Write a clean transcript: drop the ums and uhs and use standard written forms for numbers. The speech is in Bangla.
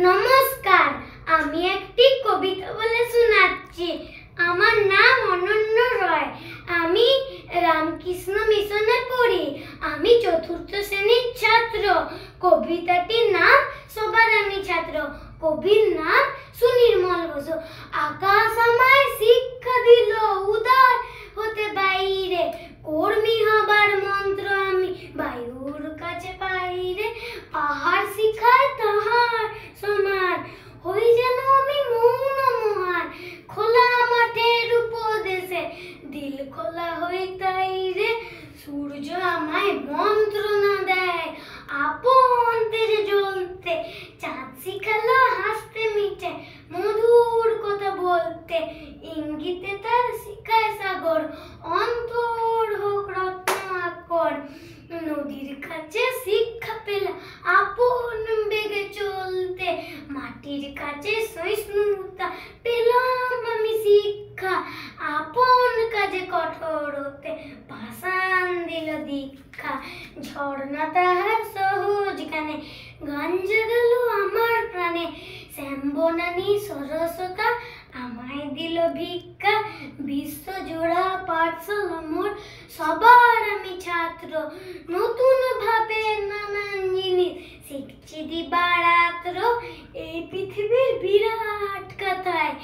নমস্কার, আমি একটি কবিতা বলে শোনাচ্ছি। আমার নাম অনন্য রয়। আমি রামকৃষ্ণ মিশনে পড়ি। আমি চতুর্থ শ্রেণীর ছাত্র। কবিতাটির নাম সবার আমি ছাত্র। কবির নাম সুনির্মল বসু। আকাশ আমায় শিক্ষা দিল উদার হতে বাইরে, কর্মী হবার মন্ত্র আমি বায়ুর কাছে পাইরে। পাহাড় শিখায় তাহার সমান, হই যেন আমি মৌন মহান। খোলা মাঠের উপদেশে দিল খোলা হই তাই রে। সূর্য আমায় মন্ত্রণা দেয় আপন তেজে জ্বলতে। চাঁদ শিখালো হাসতে মিঠে মধুর কথা বলতে। ইঙ্গিতে তার শিখায় সাগর অন্তর হোক রত্ন আকর। নদীর কাছে শিক্ষা পেলাম আপন বেগে চলতে। মাটির কাছে সহিষ্ণুতা পেলাম আমি শিক্ষা। আপন কাজে কঠোর হতে ভাষান দিল দীক্ষা। ঝর্ণা তাহার সহজ গানে গান জাগাল আমার প্রাণে। শ্যামবনানী সরসতা আমায় দিল ভিক্ষা। বিশ্বজোড়া পাঠশালা মোর সবার আমি ছাত্র। নতুন ভাবে নানান জিনিস শিখছি দিবারাত্র। এই পৃথিবীর বিরাট কথায়